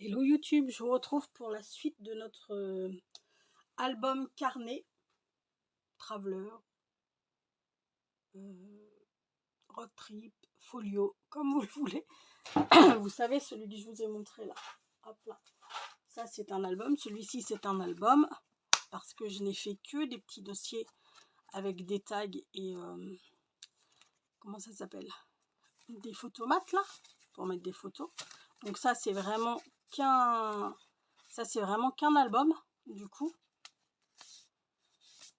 Hello YouTube, je vous retrouve pour la suite de notre album carnet, Traveler, Road Trip, Folio, comme vous le voulez. Vous savez, celui que je vous ai montré là. Hop là. Ça c'est un album, celui-ci c'est un album, parce que je n'ai fait que des petits dossiers avec des tags et comment ça s'appelle, des photomates là, pour mettre des photos. Donc ça c'est vraiment qu'un album du coup.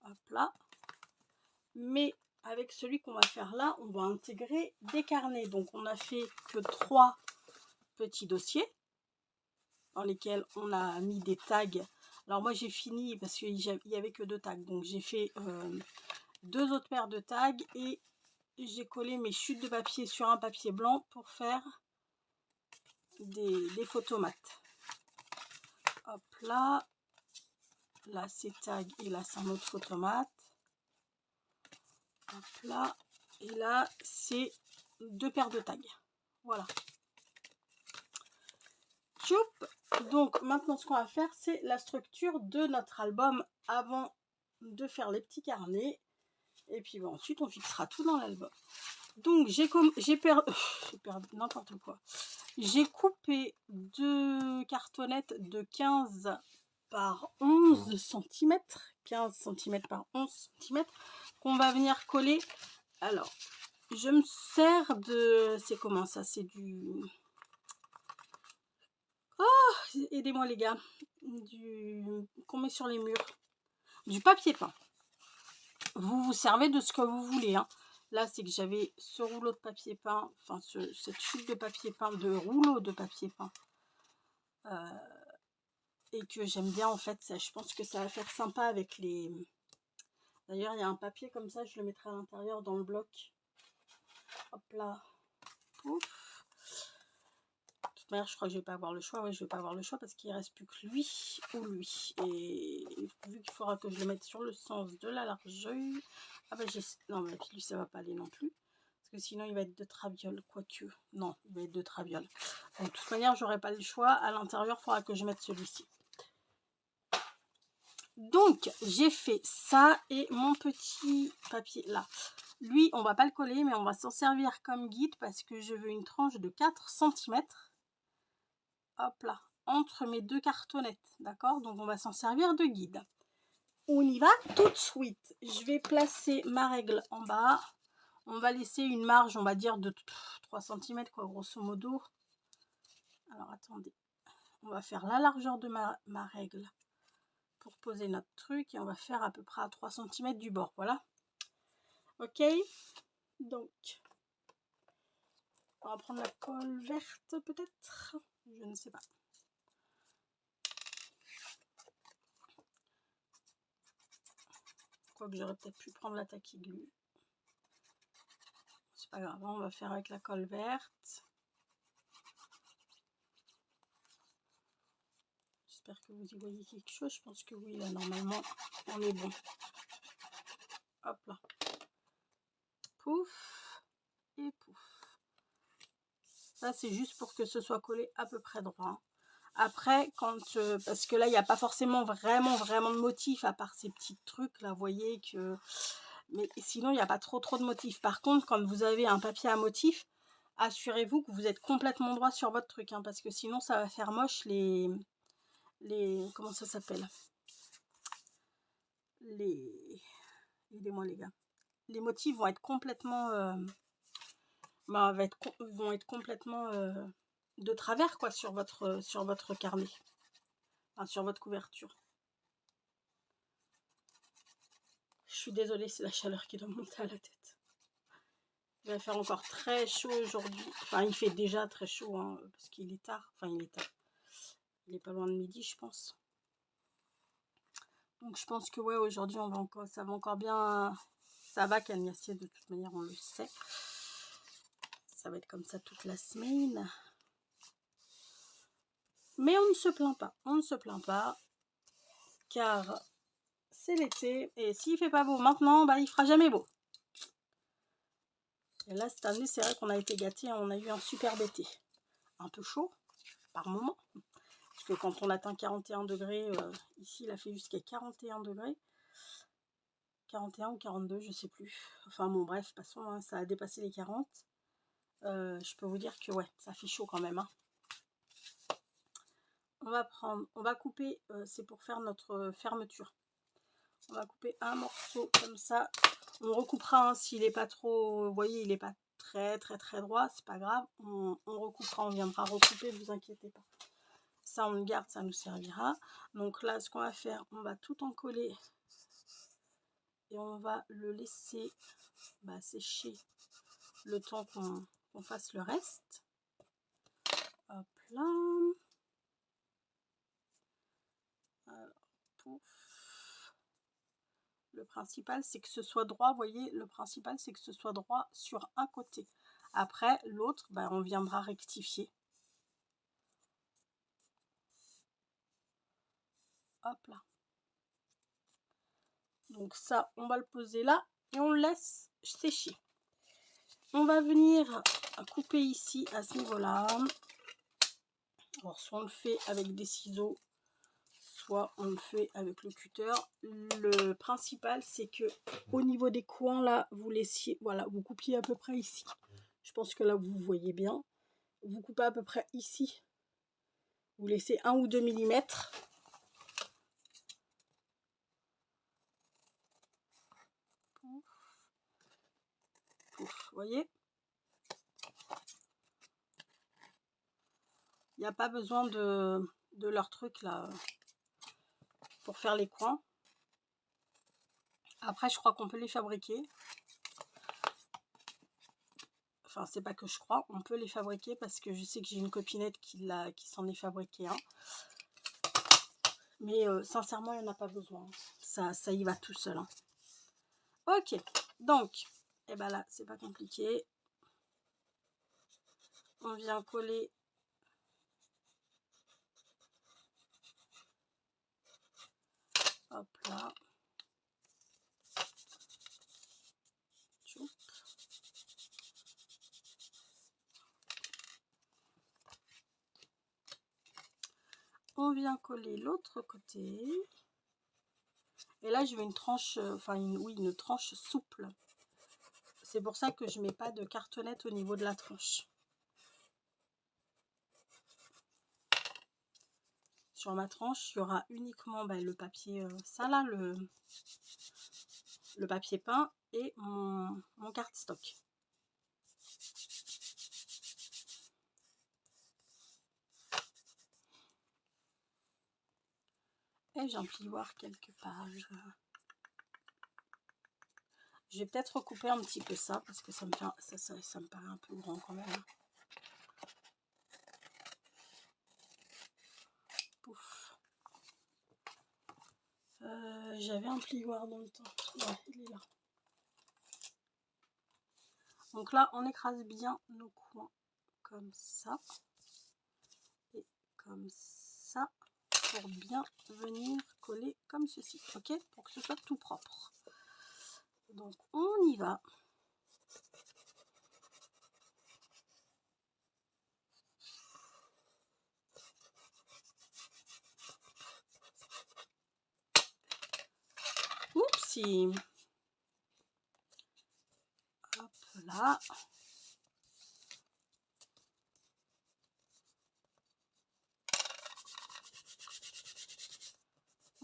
Hop là. Mais avec celui qu'on va faire là, on va intégrer des carnets. Donc on a fait que 3 petits dossiers dans lesquels on a mis des tags. Alors moi j'ai fini parce qu'il n'y avait que 2 tags. Donc j'ai fait 2 autres paires de tags et j'ai collé mes chutes de papier sur un papier blanc pour faire des photomates. Hop là. Là c'est tag et là c'est un autre photomate. Hop là. Et là c'est 2 paires de tags. Voilà. Tchoup. Donc maintenant ce qu'on va faire c'est la structure de notre album avant de faire les petits carnets. Et puis bon, ensuite on fixera tout dans l'album. Donc j'ai perdu n'importe quoi. J'ai coupé 2 cartonnettes de 15 par 11 cm. 15 cm par 11 cm qu'on va venir coller. Alors, je me sers de... C'est comment ça? C'est du... Oh, aidez-moi les gars. Qu'on met sur les murs. Du papier peint. Vous vous servez de ce que vous voulez. Hein. Là, c'est que j'avais ce rouleau de papier peint. Enfin, cette chute de papier peint, de rouleau de papier peint. Et que j'aime bien en fait. Ça, je pense que ça va faire sympa avec les... D'ailleurs, il y a un papier comme ça. Je le mettrai à l'intérieur dans le bloc. Hop là. Pouf. Je crois que je vais pas avoir le choix. Ouais, je vais pas avoir le choix parce qu'il reste plus que lui ou lui. Et vu qu'il faudra que je le mette sur le sens de la largeur. Ah bah non, mais lui ça va pas aller non plus. Parce que sinon il va être de traviole. Quoique. Non, il va être de traviole. Donc, de toute manière, j'aurai pas le choix. À l'intérieur, il faudra que je mette celui-ci. Donc, j'ai fait ça et mon petit papier là. Lui, on va pas le coller, mais on va s'en servir comme guide parce que je veux une tranche de 4 cm. Hop là, entre mes 2 cartonnettes, d'accord? Donc on va s'en servir de guide. On y va tout de suite. Je vais placer ma règle en bas. On va laisser une marge, on va dire, de 3 cm, quoi, grosso modo. Alors attendez, on va faire la largeur de ma règle pour poser notre truc et on va faire à peu près à 3 cm du bord, voilà. Ok, donc on va prendre la colle verte peut-être, je ne sais pas. Quoique j'aurais peut-être pu prendre la taquiglue. C'est pas grave, on va faire avec la colle verte. J'espère que vous y voyez quelque chose. Je pense que oui, là, normalement, on est bon. Hop là. Pouf. Et pouf. Ça, c'est juste pour que ce soit collé à peu près droit. Après, parce que là, il n'y a pas forcément vraiment de motifs, à part ces petits trucs, là, vous voyez que... Mais sinon, il n'y a pas trop de motifs. Par contre, quand vous avez un papier à motif, assurez-vous que vous êtes complètement droit sur votre truc. Hein, parce que sinon, ça va faire moche les comment ça s'appelle, aidez-moi les gars, les motifs vont être complètement vont être complètement de travers quoi sur votre carnet, enfin, sur votre couverture. Je suis désolée, c'est la chaleur qui doit monter à la tête. Il va faire encore très chaud aujourd'hui. Enfin, il fait déjà très chaud hein, parce qu'il est tard. Enfin, il est tard. Il est pas loin de midi, je pense. Donc, je pense que ouais, aujourd'hui, ça va encore bien. Ça va cagnasser de toute manière, on le sait. Ça va être comme ça toute la semaine. Mais on ne se plaint pas. On ne se plaint pas. Car c'est l'été. Et s'il fait pas beau maintenant, bah, il fera jamais beau. Et là, cette année, c'est vrai qu'on a été gâtés. On a eu un superbe été. Un peu chaud, par moment. Parce que quand on atteint 41 degrés, ici il a fait jusqu'à 41 degrés. 41 ou 42, je sais plus. Enfin bon, bref, de toute façon, hein, ça a dépassé les 40. Je peux vous dire que ouais, ça fait chaud quand même. Hein. On va couper, c'est pour faire notre fermeture. On va couper un morceau comme ça. On recoupera hein, s'il n'est pas trop, vous voyez, il n'est pas très droit, c'est pas grave. On recoupera, on viendra recouper, vous inquiétez pas. Ça, on le garde, ça nous servira. Donc là, ce qu'on va faire, on va tout en coller et on va le laisser sécher le temps qu'on fasse le reste. Hop là. Alors, pouf. Le principal, c'est que ce soit droit, vous voyez, le principal, c'est que ce soit droit sur un côté. Après, l'autre, on viendra rectifier. Hop là. Donc ça, on va le poser là et on le laisse sécher. On va venir couper ici à ce niveau-là. Alors, soit on le fait avec des ciseaux, soit on le fait avec le cutter. Le principal, c'est que au niveau des coins, là, vous laissiez, voilà, vous coupiez à peu près ici. Je pense que là, vous voyez bien. Vous coupez à peu près ici. Vous laissez 1 ou 2 mm. Vous voyez, il n'y a pas besoin de leur truc là pour faire les coins. Après, je crois qu'on peut les fabriquer. Enfin, c'est pas que je crois, on peut les fabriquer parce que je sais que j'ai une copinette qui s'en est fabriqué un. Mais sincèrement, il n'y en a pas besoin. Ça y va tout seul. Hein. Ok, donc, et là, c'est pas compliqué. On vient coller. Hop là. On vient coller l'autre côté. Et là, je veux une tranche, une tranche souple. C'est pour ça que je ne mets pas de cartonnette au niveau de la tranche. Sur ma tranche, il y aura uniquement le papier, ça là, le papier peint et mon cardstock. Et j'en plie voir quelques pages. Je vais peut-être recouper un petit peu ça parce que ça me paraît un peu grand quand même. Pouf. J'avais un plioir dans le temps. Ouais, il est là. Donc là, on écrase bien nos coins comme ça et comme ça pour bien venir coller comme ceci, ok, pour que ce soit tout propre. Donc on y va. Oupsie. Hop là.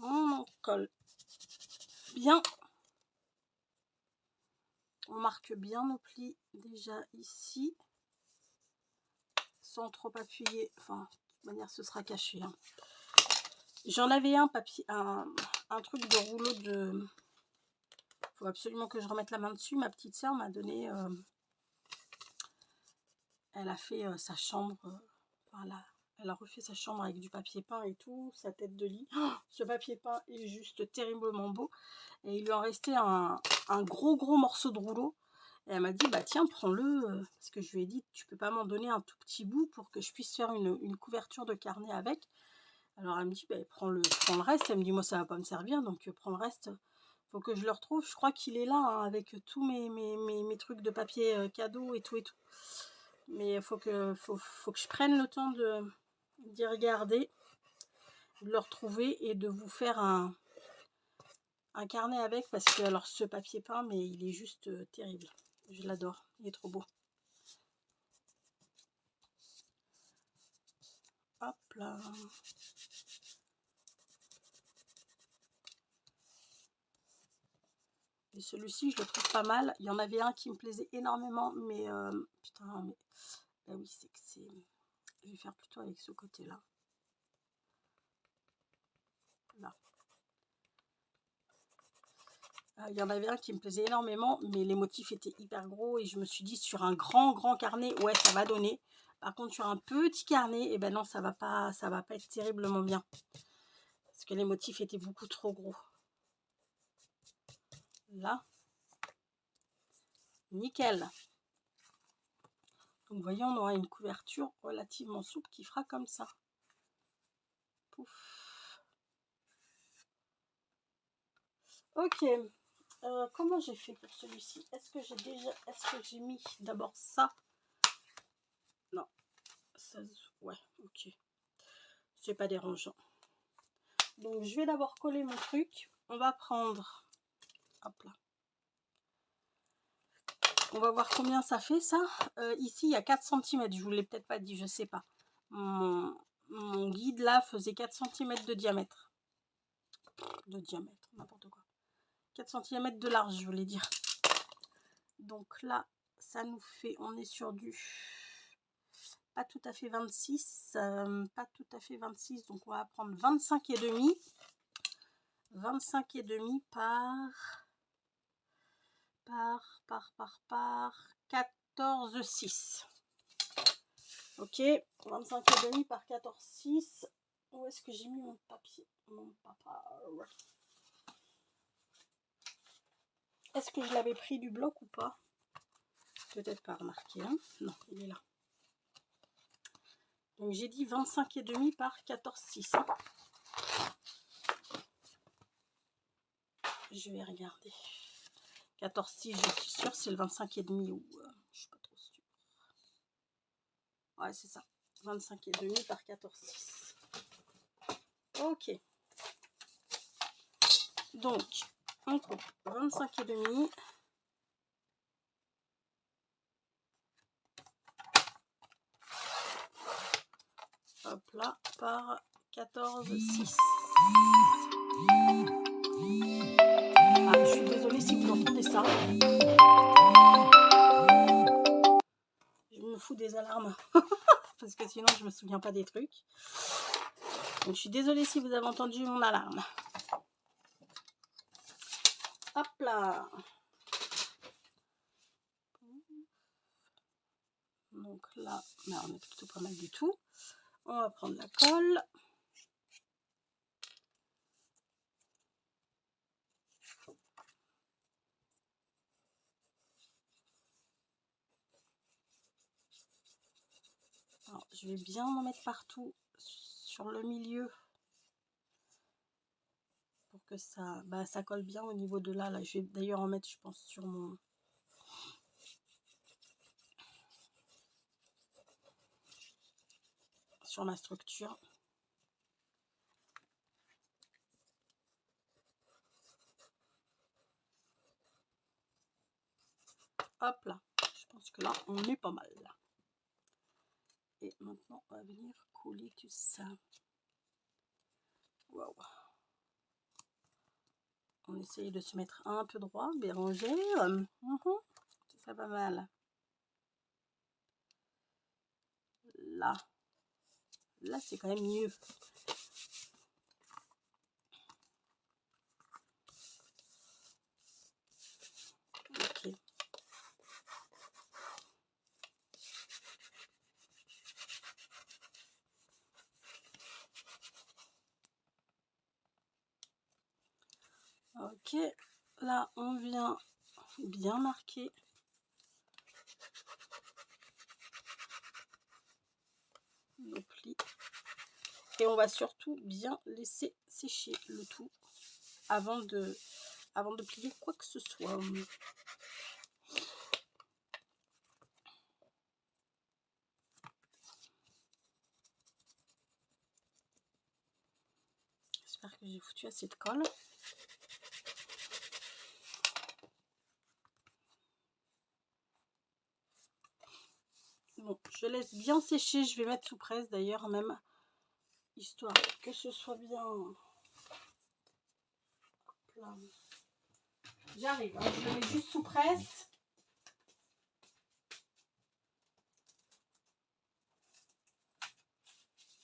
On colle bien. On marque bien nos plis déjà ici. Sans trop appuyer. Enfin, de toute manière, ce sera caché. Hein. J'en avais un papier, un truc de rouleau de... Faut absolument que je remette la main dessus. Ma petite sœur m'a donné... elle a fait sa chambre... voilà. Elle a refait sa chambre avec du papier peint et tout, sa tête de lit. Oh, ce papier peint est juste terriblement beau. Et il lui en restait un gros morceau de rouleau. Et elle m'a dit, tiens, prends-le. Parce que je lui ai dit, tu peux pas m'en donner un tout petit bout pour que je puisse faire une couverture de carnet avec. Alors elle me dit, prends le reste. Elle me dit, moi ça va pas me servir, donc prends le reste. Faut que je le retrouve. Je crois qu'il est là, hein, avec tous mes trucs de papier cadeau et tout et tout. Mais faut que je prenne le temps d'y regarder. le retrouver et de vous faire un carnet avec, parce que alors ce papier peint, mais il est juste terrible. Je l'adore, il est trop beau. Hop là. Et celui-ci, je le trouve pas mal. Il y en avait un qui me plaisait énormément, mais putain, mais bah oui, c'est que c'est. Je vais faire plutôt avec ce côté-là. Là. Il y en avait un qui me plaisait énormément, mais les motifs étaient hyper gros et je me suis dit sur un grand carnet, ouais, ça va donner. Par contre, sur un petit carnet, et eh ben non, ça va pas être terriblement bien. Parce que les motifs étaient beaucoup trop gros. Là. Nickel. Donc, vous voyez, on aura une couverture relativement souple qui fera comme ça. Pouf. Ok. Comment j'ai fait pour celui-ci? Est-ce que j'ai mis d'abord ça? Non. Ça, ouais, ok. C'est pas dérangeant. Donc, je vais d'abord coller mon truc. On va prendre... Hop là. On va voir combien ça fait, ça. Ici, il y a 4 cm. Je vous l'ai peut-être pas dit, je sais pas. Mon guide, là, faisait 4 cm de diamètre. N'importe quoi. 4 cm de large, je voulais dire. Donc là, ça nous fait... On est sur du... Pas tout à fait 26. Pas tout à fait 26. Donc, on va prendre 25,5. 25,5 par 14,6. Ok, 25,5 par 14,6. Où est-ce que j'ai mis mon papier? Mon papa. Est-ce que je l'avais pris du bloc ou pas? Peut-être pas remarqué. Hein, non, il est là. Donc j'ai dit 25,5 par 14,6. Hein. Je vais regarder. 14,6, je suis sûre, c'est le 25,5 ou je suis pas trop sûre. Ouais, c'est ça. 25,5 par 14,6. Ok. Donc, on coupe 25,5. Hop là, par 14,6. Ah, je suis désolée si vous entendez ça. Je me fous des alarmes. Parce que sinon, je me souviens pas des trucs. Donc, je suis désolée si vous avez entendu mon alarme. Hop là. Donc là, on est plutôt pas mal du tout. On va prendre la colle. Alors, je vais bien en mettre partout sur le milieu pour que ça, ça colle bien au niveau de là. Je vais d'ailleurs en mettre, je pense, sur ma structure. Hop là, je pense que là, on est pas mal. Et maintenant, on va venir coller tout ça. Waouh. On essaye de se mettre un peu droit, bien rangé. Ça va mal. Là. Là, c'est quand même mieux. Ok. Ok, là on vient bien marquer nos plis et on va surtout bien laisser sécher le tout avant de plier quoi que ce soit. J'espère que j'ai foutu assez de colle. Bon, je laisse bien sécher. Je vais mettre sous presse d'ailleurs même, histoire que ce soit bien. J'arrive, hein, je le mets juste sous presse.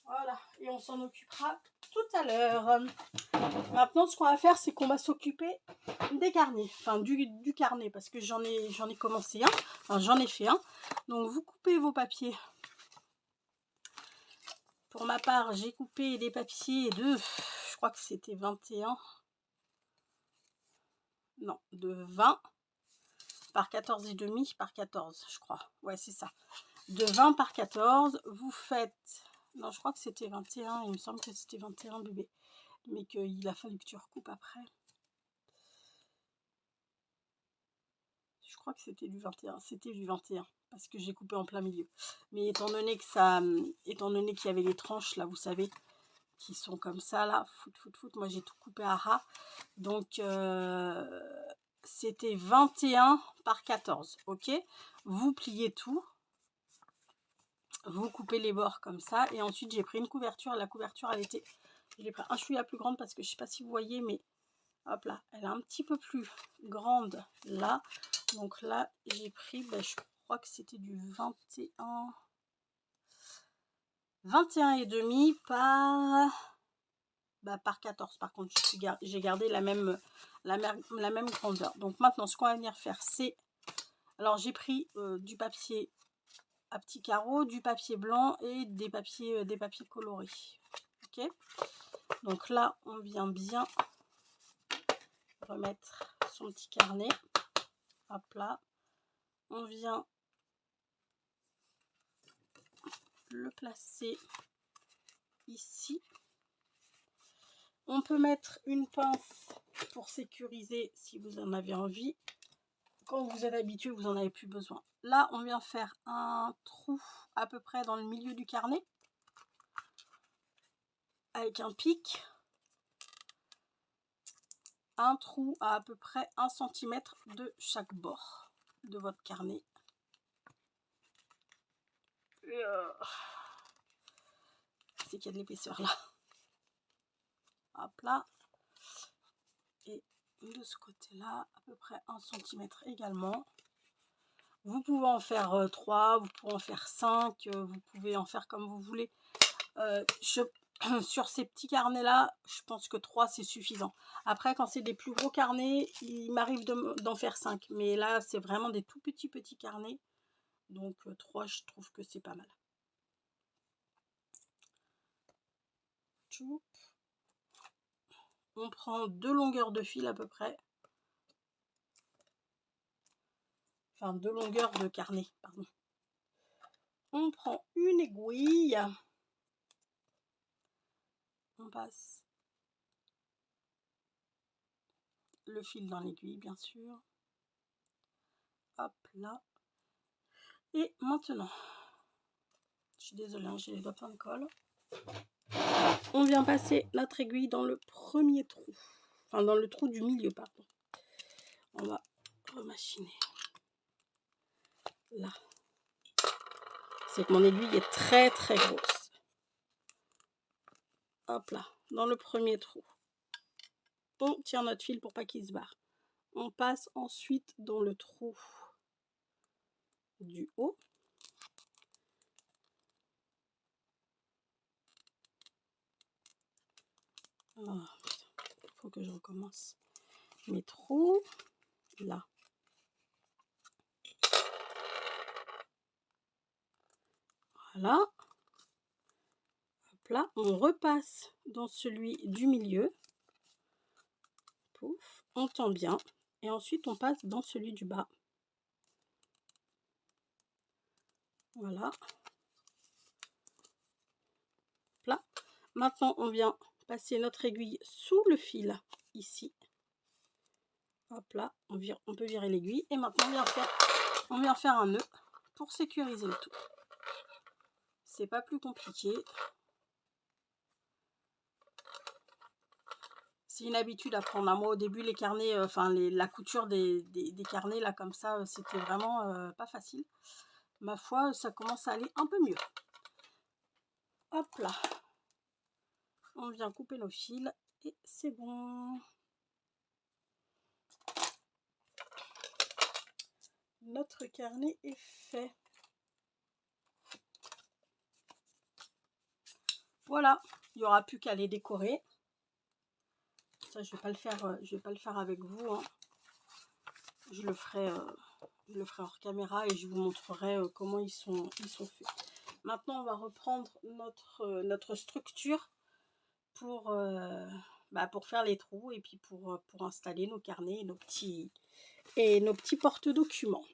Voilà, et on s'en occupera tout à l'heure. Maintenant, ce qu'on va faire, c'est qu'on va s'occuper des carnets, enfin du carnet, parce que j'en ai commencé un, enfin j'en ai fait un. Donc vous coupez vos papiers. Pour ma part, j'ai coupé des papiers de, je crois que c'était 21, non, de 20 par 14,5 par 14, je crois. Ouais, c'est ça. De 20 par 14, vous faites, non, je crois que c'était 21, il me semble que c'était 21 bébé, mais qu'il a fallu que tu recoupes après. Je crois que c'était du 21, parce que j'ai coupé en plein milieu. Mais étant donné qu'il y avait les tranches là, vous savez, qui sont comme ça là, moi j'ai tout coupé à ras. Donc c'était 21 par 14, ok. Vous pliez tout, vous coupez les bords comme ça, et ensuite j'ai pris une couverture. La couverture, elle était, je l'ai pris un chouïa plus grande parce que je sais pas si vous voyez, mais hop là, elle est un petit peu plus grande là. Donc là, j'ai pris, je crois que c'était du 21,5 par 14. Par contre, j'ai gardé la même grandeur. Donc maintenant, ce qu'on va venir faire, c'est, alors j'ai pris du papier à petits carreaux, du papier blanc et des papiers colorés. Ok, donc là, on vient bien remettre son petit carnet. Hop là, on vient le placer ici. On peut mettre une pince pour sécuriser si vous en avez envie. Quand vous êtes habitué, vous n'en avez plus besoin. Là, on vient faire un trou à peu près dans le milieu du carnet avec un pic. Un trou à peu près 1 cm de chaque bord de votre carnet. C'est qu'il y a de l'épaisseur là. Hop là. Et de ce côté-là, à peu près 1 cm également. Vous pouvez en faire 3, vous pouvez en faire 5, vous pouvez en faire comme vous voulez. Sur ces petits carnets là, je pense que 3 c'est suffisant. Après, quand c'est des plus gros carnets, il m'arrive d'en faire 5. Mais là, c'est vraiment des tout petits carnets. Donc 3, je trouve que c'est pas mal. On prend 2 longueurs de fil à peu près. Enfin, 2 longueurs de carnet, pardon. On prend une aiguille. On passe le fil dans l'aiguille, bien sûr. Hop là. Et maintenant, je suis désolée, hein, j'ai les doigts pleins de colle. On vient passer notre aiguille dans le premier trou. Enfin, dans le trou du milieu, pardon. On va remachiner. Là. C'est que mon aiguille est très grosse. Hop là, dans le premier trou. On tire notre fil pour pas qu'il se barre. On passe ensuite dans le trou du haut. Oh, faut que je recommence mes trous. Là. Voilà. Hop là, on repasse dans celui du milieu. Pouf, on tend bien. Et ensuite, on passe dans celui du bas. Voilà. Là. Maintenant, on vient passer notre aiguille sous le fil, ici. Hop là, on peut virer l'aiguille. Et maintenant, on vient faire un nœud pour sécuriser le tout. C'est pas plus compliqué. c'est une habitude à prendre. Moi, au début, les carnets, la couture des carnets, là, comme ça, c'était vraiment pas facile. Ma foi, ça commence à aller un peu mieux. Hop là. On vient couper nos fils et c'est bon. Notre carnet est fait. Voilà, il n'y aura plus qu'à les décorer. Ça, je vais pas le faire avec vous. Hein. Je le ferai hors caméra et je vous montrerai comment ils sont faits. Maintenant, on va reprendre notre structure pour faire les trous et puis pour installer nos carnets et nos petits porte-documents.